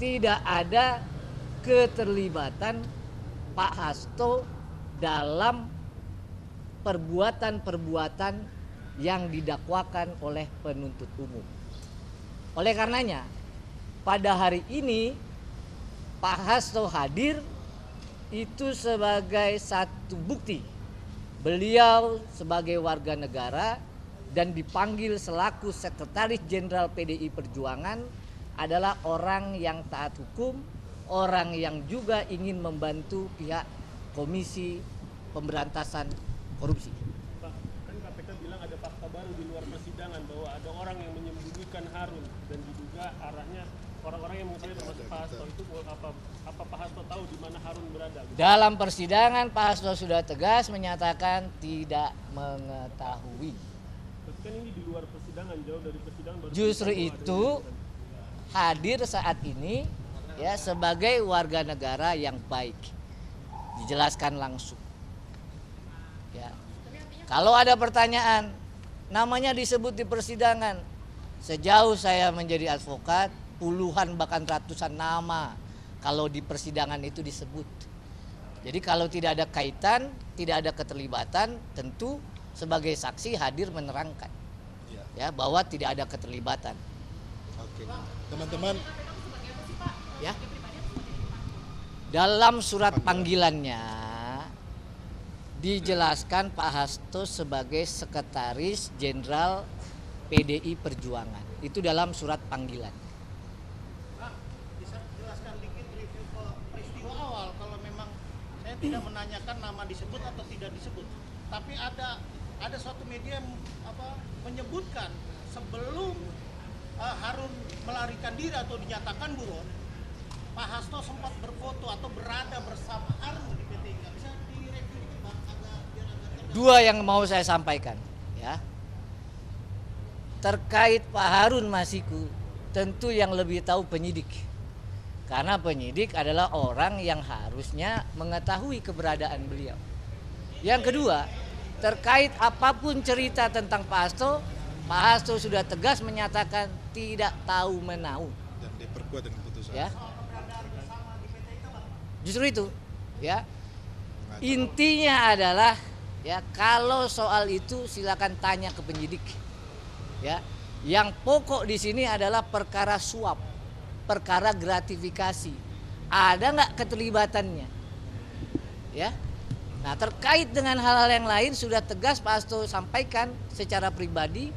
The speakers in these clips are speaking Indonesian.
tidak ada keterlibatan Pak Hasto dalam perbuatan-perbuatan yang didakwakan oleh penuntut umum. Oleh karenanya, pada hari ini Pak Hasto hadir itu sebagai satu bukti beliau sebagai warga negara dan dipanggil selaku Sekretaris Jenderal PDI Perjuangan adalah orang yang taat hukum, orang yang juga ingin membantu pihak Komisi Pemberantasan Korupsi. Pak, kan KPK bilang ada fakta baru di luar persidangan bahwa ada orang yang menyembunyikan Harun dan diduga arahnya orang-orang yang mengetahui termasuk Pak Hasto. Itu apa Pak Hasto tahu di mana Harun berada? Dalam persidangan Pak Hasto sudah tegas menyatakan tidak mengetahui. Tapi kan ini di luar persidangan, jauh dari persidangan. Justru itu hadir saat ini ya sebagai warga negara yang baik. Dijelaskan langsung. Ya. Kalau ada pertanyaan, namanya disebut di persidangan. Sejauh saya menjadi advokat, puluhan bahkan ratusan nama kalau di persidangan itu disebut. Jadi kalau tidak ada kaitan, tidak ada keterlibatan, tentu sebagai saksi hadir menerangkan ya bahwa tidak ada keterlibatan. Oke, teman-teman. Ya. Dalam surat panggilannya dijelaskan Pak Hasto sebagai Sekretaris Jenderal PDI Perjuangan. Itu dalam surat panggilan. Pak, bisa jelaskan dikit review peristiwa awal kalau memang saya tidak menanyakan nama disebut atau tidak disebut. Tapi ada suatu media yang menyebutkan sebelum Harun melarikan diri atau dinyatakan buron, Pak Hasto sempat berfoto atau berada bersama Harun di PT INGA. Bisa direview dikit Pak, biar agak Dua yang mau saya sampaikan ya. Terkait Pak Harun Masiku, tentu yang lebih tahu penyidik. Karena penyidik adalah orang yang harusnya mengetahui keberadaan beliau. Yang kedua, terkait apapun cerita tentang Pak Hasto sudah tegas menyatakan tidak tahu menahu. Dan diperkuat dengan putusan. Ya. Justru itu, ya. Intinya adalah ya kalau soal itu silakan tanya ke penyidik. Ya. Yang pokok di sini adalah perkara suap, perkara gratifikasi. Ada nggak keterlibatannya? Ya. Nah, terkait dengan hal-hal yang lain sudah tegas Pak Hasto sampaikan secara pribadi.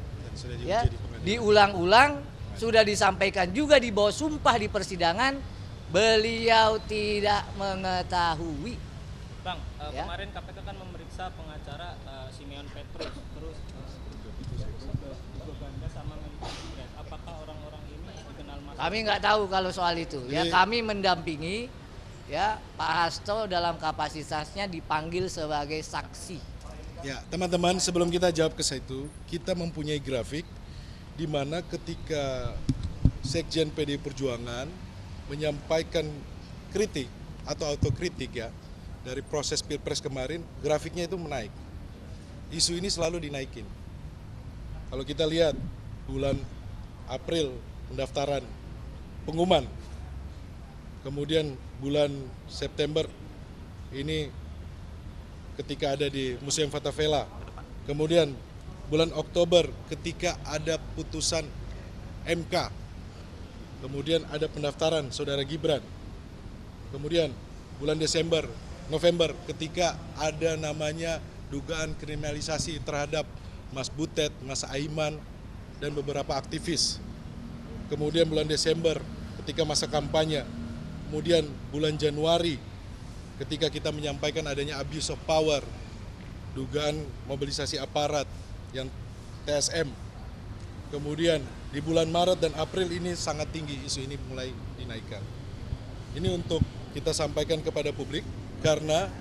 Ya, diulang-ulang sudah disampaikan juga di bawah sumpah di persidangan, beliau tidak mengetahui. Bang, Ya. kemarin KPK kan memeriksa pengacara Simeon Petrus, terus Ganda sama Melki Gibran. Apakah orang-orang ini dikenal Mas? Kami nggak tahu kalau soal itu. Ya, kami mendampingi ya Pak Hasto dalam kapasitasnya dipanggil sebagai saksi. Ya, teman-teman, sebelum kita jawab ke situ, kita mempunyai grafik di mana ketika Sekjen PDI Perjuangan menyampaikan kritik atau autokritik ya dari proses Pilpres kemarin, grafiknya itu menaik. Isu ini selalu dinaikin. Kalau kita lihat bulan April pendaftaran pengumuman, kemudian bulan September ini ketika ada di Museum Fathahvela, kemudian bulan Oktober ketika ada putusan MK, kemudian ada pendaftaran saudara Gibran, kemudian bulan November ketika ada namanya dugaan kriminalisasi terhadap Mas Butet, Mas Aiman, dan beberapa aktivis. Kemudian bulan Desember ketika masa kampanye, kemudian bulan Januari ketika kita menyampaikan adanya abuse of power, dugaan mobilisasi aparat yang TSM. Kemudian di bulan Maret dan April ini sangat tinggi, isu ini mulai dinaikkan. Ini untuk kita sampaikan kepada publik karena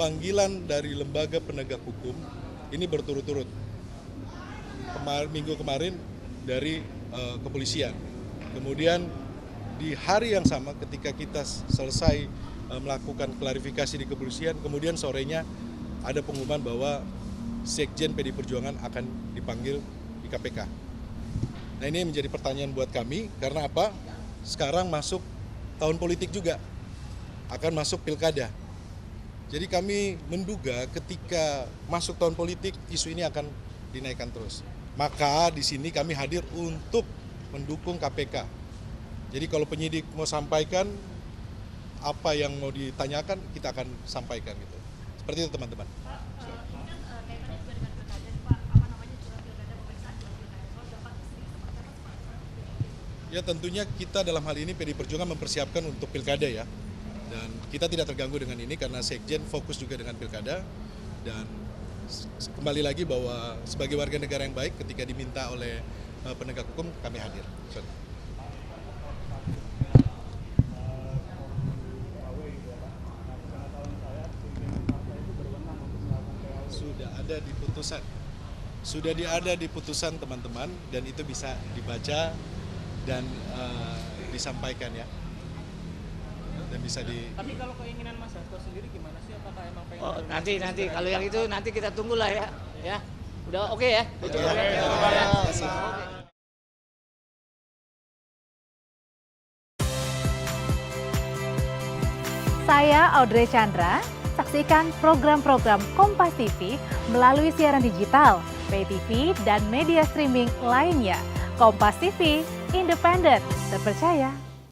panggilan dari lembaga penegak hukum ini berturut-turut. Minggu kemarin dari kepolisian. Kemudian di hari yang sama ketika kita selesai melakukan klarifikasi di kepolisian, kemudian sorenya ada pengumuman bahwa Sekjen PDI Perjuangan akan dipanggil di KPK. Nah, ini menjadi pertanyaan buat kami karena apa? Sekarang masuk tahun politik juga, akan masuk pilkada. Jadi kami menduga ketika masuk tahun politik, isu ini akan dinaikkan terus. Maka di sini kami hadir untuk mendukung KPK. Jadi kalau penyidik mau sampaikan apa yang mau ditanyakan, kita akan sampaikan gitu. Seperti itu teman-teman. Ya tentunya kita dalam hal ini PDI Perjuangan mempersiapkan untuk pilkada ya. Dan kita tidak terganggu dengan ini karena Sekjen fokus juga dengan pilkada. Dan kembali lagi bahwa sebagai warga negara yang baik ketika diminta oleh penegak hukum kami hadir. Sudah ada di putusan teman-teman dan itu bisa dibaca dan disampaikan ya. Dan bisa Tapi kalau keinginan Mas Hasto sendiri gimana sih? Apakah emang pengen? Oh, nanti kalau yang itu nanti kita tunggulah ya. Ya. Udah oke ya? Oke, terima kasih. Saya Audrey Chandra. Saksikan program-program Kompas TV melalui siaran digital, pay TV, dan media streaming lainnya. Kompas TV, independen, terpercaya,